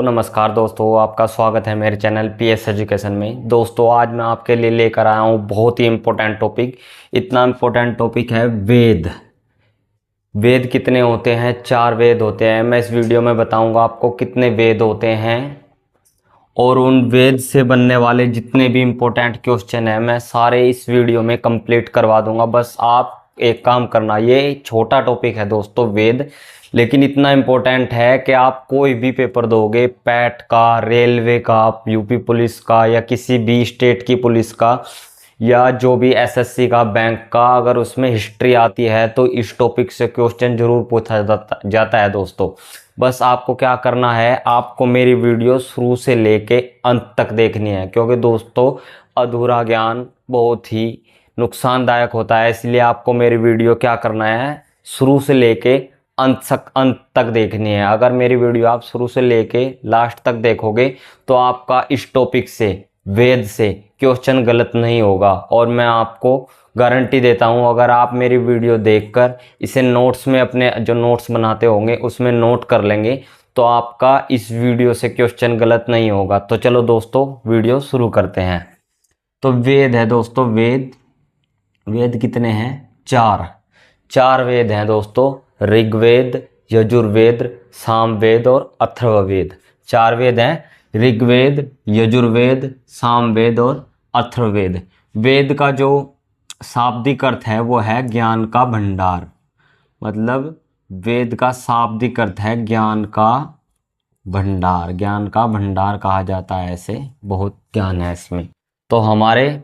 नमस्कार दोस्तों, आपका स्वागत है मेरे चैनल पीएस एजुकेशन में। दोस्तों आज मैं आपके लिए लेकर आया हूँ बहुत ही इम्पोर्टेंट टॉपिक। इतना इम्पोर्टेंट टॉपिक है वेद। वेद कितने होते हैं? 4 वेद होते हैं। मैं इस वीडियो में बताऊंगा आपको कितने वेद होते हैं और उन वेद से बनने वाले जितने भी इम्पोर्टेंट क्वेश्चन हैं मैं सारे इस वीडियो में कंप्लीट करवा दूंगा। बस आप एक काम करना, ये छोटा टॉपिक है दोस्तों वेद, लेकिन इतना इम्पोर्टेंट है कि आप कोई भी पेपर दोगे, पैट का, रेलवे का, यूपी पुलिस का या किसी भी स्टेट की पुलिस का या जो भी एसएससी का, बैंक का, अगर उसमें हिस्ट्री आती है तो इस टॉपिक से क्वेश्चन जरूर पूछा जाता है दोस्तों। बस आपको क्या करना है, आपको मेरी वीडियो शुरू से लेके अंत तक देखनी है, क्योंकि दोस्तों अधूरा ज्ञान बहुत ही नुकसानदायक होता है। इसलिए आपको मेरी वीडियो क्या करना है, शुरू से लेके अंत तक देखनी है। अगर मेरी वीडियो आप शुरू से लेके लास्ट तक देखोगे तो आपका इस टॉपिक से, वेद से क्वेश्चन गलत नहीं होगा। और मैं आपको गारंटी देता हूं, अगर आप मेरी वीडियो देखकर इसे नोट्स में, अपने जो नोट्स बनाते होंगे उसमें नोट कर लेंगे तो आपका इस वीडियो से क्वेश्चन गलत नहीं होगा। तो चलो दोस्तों वीडियो शुरू करते हैं। तो वेद है दोस्तों, वेद। वेद कितने हैं? 4 वेद हैं दोस्तों। ऋग्वेद, यजुर्वेद, सामवेद और अथर्ववेद। 4 वेद हैं। ऋग्वेद, यजुर्वेद, सामवेद और अथर्ववेद। वेद का जो शाब्दिक अर्थ है वो है ज्ञान का भंडार। मतलब वेद का शाब्दिक अर्थ है ज्ञान का भंडार। ज्ञान का भंडार कहा जाता है ऐसे, बहुत ज्ञान है इसमें। तो हमारे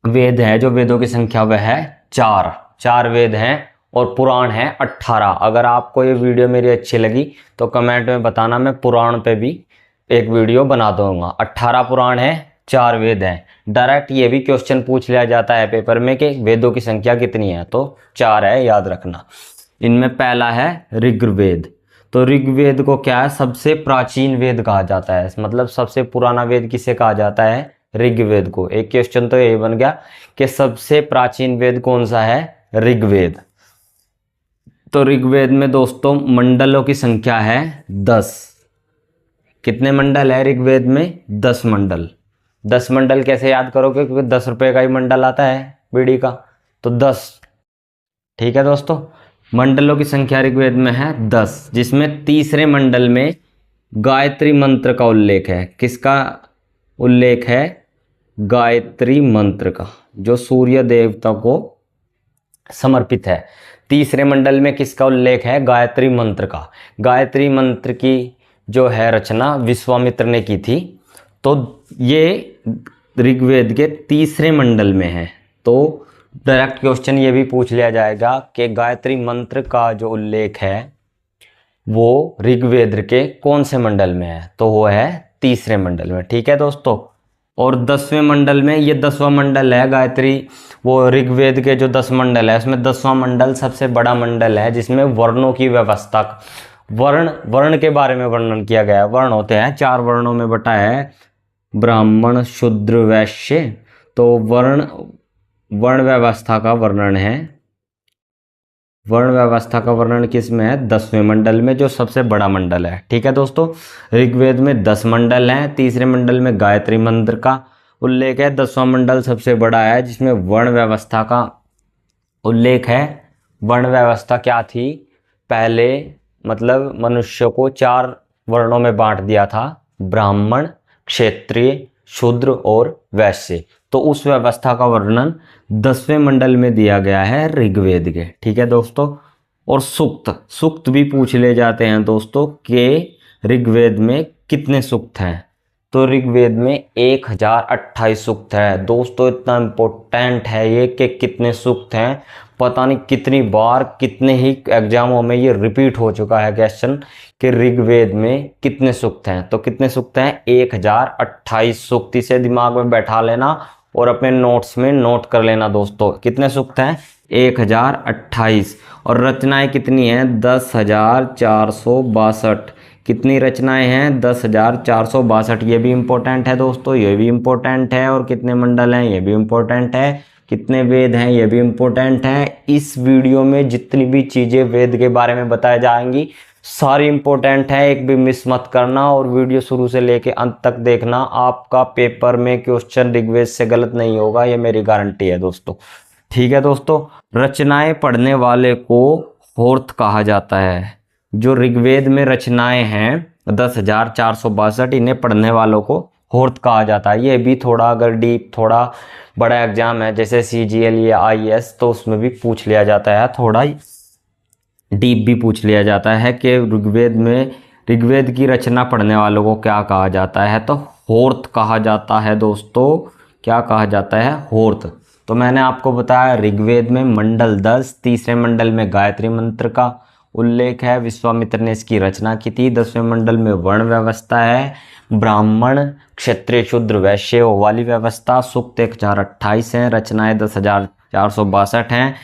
वेद है, जो वेदों की संख्या वह है 4 वेद हैं और पुराण है 18। अगर आपको ये वीडियो मेरी अच्छी लगी तो कमेंट में बताना, मैं पुराण पे भी एक वीडियो बना दूंगा। 18 पुराण है, 4 वेद हैं। डायरेक्ट ये भी क्वेश्चन पूछ लिया जाता है पेपर में कि वेदों की संख्या कितनी है, तो 4 है, याद रखना। इनमें पहला है ऋग्वेद। तो ऋग्वेद को क्या है, सबसे प्राचीन वेद कहा जाता है। मतलब सबसे पुराना वेद किसे कहा जाता है? ऋग्वेद को। एक क्वेश्चन तो यही बन गया कि सबसे प्राचीन वेद कौन सा है? ऋग्वेद। तो ऋग्वेद में दोस्तों मंडलों की संख्या है 10। कितने मंडल है ऋग्वेद में? 10 मंडल। 10 मंडल कैसे याद करोगे? क्योंकि 10 रुपए का ही मंडल आता है बीड़ी का, तो 10। ठीक है दोस्तों, मंडलों की संख्या ऋग्वेद में है 10, जिसमें तीसरे मंडल में गायत्री मंत्र का उल्लेख है। किसका उल्लेख है? गायत्री मंत्र का, जो सूर्य देवता को समर्पित है। तीसरे मंडल में किसका उल्लेख है? गायत्री मंत्र का। गायत्री मंत्र की जो है रचना विश्वामित्र ने की थी। तो ये ऋग्वेद के तीसरे मंडल में है। तो डायरेक्ट क्वेश्चन ये भी पूछ लिया जाएगा कि गायत्री मंत्र का जो उल्लेख है वो ऋग्वेद के कौन से मंडल में है? तो वो है तीसरे मंडल में। ठीक है दोस्तों। और 10वें मंडल में, ये 10वां मंडल है गायत्री, वो ऋग्वेद के जो 10 मंडल है उसमें 10वां मंडल सबसे बड़ा मंडल है, जिसमें वर्णों की व्यवस्था, वर्ण के बारे में वर्णन किया गया है। वर्ण होते हैं 4 वर्णों में बटा है, ब्राह्मण, शूद्र, वैश्य। तो वर्ण व्यवस्था का वर्णन है। वर्ण व्यवस्था का वर्णन किस में है? 10वें मंडल में, जो सबसे बड़ा मंडल है। ठीक है दोस्तों, ऋग्वेद में 10 मंडल हैं। तीसरे मंडल में गायत्री मंत्र का उल्लेख है। 10वां मंडल सबसे बड़ा है, जिसमें वर्ण व्यवस्था का उल्लेख है। वर्ण व्यवस्था क्या थी? पहले मतलब मनुष्य को 4 वर्णों में बांट दिया था, ब्राह्मण, क्षत्रिय, शूद्र और वैश्य। तो उस व्यवस्था का वर्णन 10वें मंडल में दिया गया है ऋग्वेद के। ठीक है दोस्तों। और सूक्त भी पूछ ले जाते हैं दोस्तों कि ऋग्वेद में कितने सूक्त हैं। तो ऋग्वेद में 1028 सूक्त है दोस्तों। इतना इम्पोर्टेंट है ये कि कितने सूक्त हैं, पता नहीं कितनी बार, कितने ही एग्जामों में ये रिपीट हो चुका है क्वेश्चन कि ऋग्वेद में कितने सूक्त हैं। तो कितने सूक्त हैं? 1028 सूक्त। इसे दिमाग में बैठा लेना और अपने नोट्स में नोट कर लेना दोस्तों। कितने सूक्त हैं? 1028। और रचनाएं कितनी हैं? 10,462। कितनी रचनाएं हैं? 10,462। ये भी इम्पोर्टेंट है दोस्तों, ये भी इम्पोर्टेंट है। और कितने मंडल हैं? ये भी इम्पोर्टेंट है। कितने वेद हैं? ये भी इम्पोर्टेंट है। इस वीडियो में जितनी भी चीज़ें वेद के बारे में बताई जाएंगी सारी इंपॉर्टेंट है, एक भी मिस मत करना और वीडियो शुरू से लेके अंत तक देखना। आपका पेपर में क्वेश्चन ऋग्वेद से गलत नहीं होगा, ये मेरी गारंटी है दोस्तों। ठीक है दोस्तों, रचनाएं पढ़ने वाले को होर्थ कहा जाता है। जो ऋग्वेद में रचनाएं हैं 10,462, इन्हें पढ़ने वालों को होर्थ कहा जाता है। ये भी थोड़ा अगर डीप, थोड़ा बड़ा एग्जाम है जैसे CGL या IAS, तो उसमें भी पूछ लिया जाता है, थोड़ा डीप भी पूछ लिया जाता है कि ऋग्वेद की रचना पढ़ने वालों को क्या कहा जाता है, तो होर्थ कहा जाता है दोस्तों। क्या कहा जाता है? होर्थ। तो मैंने आपको बताया ऋग्वेद में मंडल 10, तीसरे मंडल में गायत्री मंत्र का उल्लेख है, विश्वामित्र ने इसकी रचना की थी। 10वें मंडल में वर्ण व्यवस्था है, ब्राह्मण क्षत्रिय शूद्र वैश्य वाली व्यवस्था। सूक्त 1028 हैं, रचनाएं 10,462 हैं।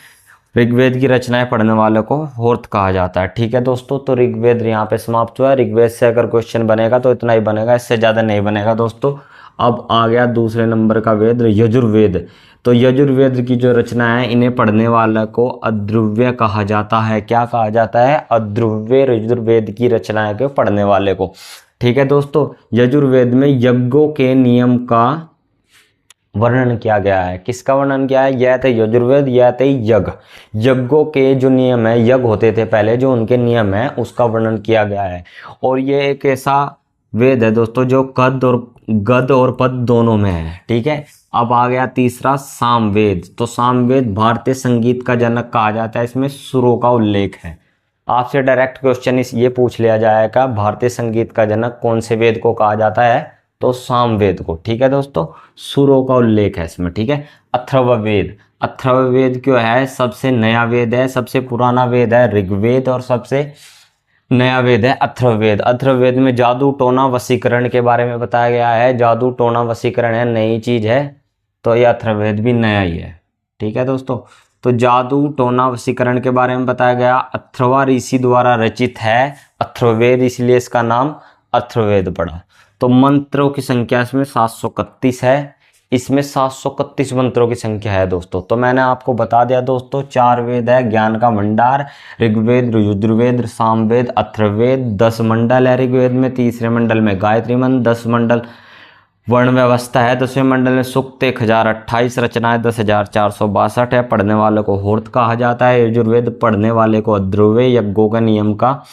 ऋग्वेद की रचनाएं पढ़ने वालों को होर्थ कहा जाता है। ठीक है दोस्तों, तो ऋग्वेद यहाँ पे समाप्त हुआ। ऋग्वेद से अगर क्वेश्चन बनेगा तो इतना ही बनेगा, इससे ज़्यादा नहीं बनेगा दोस्तों। अब आ गया दूसरे नंबर का वेद, यजुर्वेद। तो यजुर्वेद की जो रचना है, इन्हें पढ़ने वाले को अध्रुव्य कहा जाता है। क्या कहा जाता है? अध्रुव्य। यजुर्वेद की रचनाएं के पढ़ने वाले को। ठीक है दोस्तों, यजुर्वेद में यज्ञों के नियम का वर्णन किया गया है। किसका वर्णन किया है? यह थे यजुर्वेद, यह थे यज्ञ। यज्ञों के जो नियम है, यज्ञ होते थे पहले, जो उनके नियम है उसका वर्णन किया गया है। और ये एक ऐसा वेद है दोस्तों जो गद और पद दोनों में है। ठीक है, अब आ गया तीसरा सामवेद। तो सामवेद भारतीय संगीत का जनक कहा जाता है, इसमें सुरों का उल्लेख है। आपसे डायरेक्ट क्वेश्चन ये पूछ लिया जाएगा, भारतीय संगीत का जनक कौन से वेद को कहा जाता है? तो सामवेद को। ठीक है दोस्तों, सुरों का उल्लेख है इसमें। ठीक है, अथर्ववेद। अथर्ववेद क्यों है? सबसे नया वेद है, सबसे पुराना वेद है ऋग्वेद और सबसे नया वेद है अथर्ववेद। अथर्ववेद में जादू टोना वशीकरण के बारे में बताया गया है। जादू टोना वशीकरण है, नई चीज है, तो ये अथर्ववेद भी नया ही है। ठीक है दोस्तों, तो जादू टोना वशीकरण के बारे में बताया गया। अथर्वा ऋषि द्वारा रचित है अथर्ववेद, इसलिए इसका नाम अथर्ववेद पड़ा। तो मंत्रों की संख्या इसमें 731 है। इसमें 731 मंत्रों की संख्या है दोस्तों। तो मैंने आपको बता दिया दोस्तों, 4 वेद है, ज्ञान का भंडार, ऋग्वेद, यजुर्वेद, सामवेद, अथर्ववेद। 10 मंडल है ऋग्वेद में, तीसरे मंडल में गायत्री मंत्र, 10 मंडल वर्ण व्यवस्था है। 10वें मंडल में सूक्त 1028, रचनाएं 10,462 है। पढ़ने वाले को होर्थ कहा जाता है। यजुर्वेद पढ़ने वाले को अध्रुव्य। यज्ञों का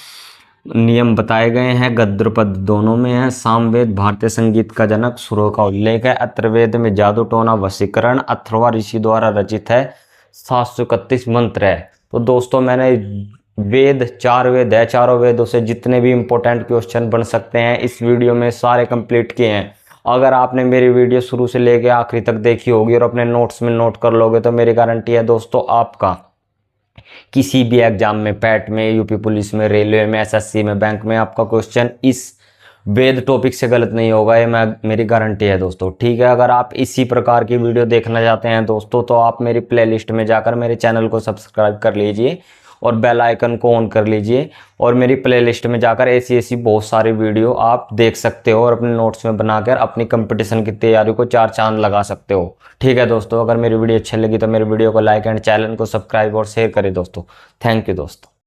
नियम बताए गए हैं, गद्र पद दोनों में है। सामवेद भारतीय संगीत का जनक, सुरों का उल्लेख है। अथर्ववेद में जादू टोना वशीकरण अथर्वा ऋषि द्वारा रचित है, 731 मंत्र है। तो दोस्तों मैंने 4 वेद है, चारों वेदों से जितने भी इंपॉर्टेंट क्वेश्चन बन सकते हैं इस वीडियो में सारे कंप्लीट किए हैं। अगर आपने मेरी वीडियो शुरू से लेकर आखिरी तक देखी होगी और अपने नोट्स में नोट कर लोगे तो मेरी गारंटी है दोस्तों, आपका किसी भी एग्जाम में, पैट में, यूपी पुलिस में, रेलवे में, SSC में, बैंक में, आपका क्वेश्चन इस वेद टॉपिक से गलत नहीं होगा, ये मेरी गारंटी है दोस्तों। ठीक है, अगर आप इसी प्रकार की वीडियो देखना चाहते हैं दोस्तों, तो आप मेरी प्लेलिस्ट में जाकर मेरे चैनल को सब्सक्राइब कर लीजिए और बेल आइकन को ऑन कर लीजिए, और मेरी प्लेलिस्ट में जाकर ऐसी बहुत सारी वीडियो आप देख सकते हो और अपने नोट्स में बनाकर अपनी कंपटीशन की तैयारी को 4 चांद लगा सकते हो। ठीक है दोस्तों, अगर मेरी वीडियो अच्छी लगी तो मेरी वीडियो को लाइक एंड चैनल को सब्सक्राइब और शेयर करें दोस्तों। थैंक यू दोस्तों।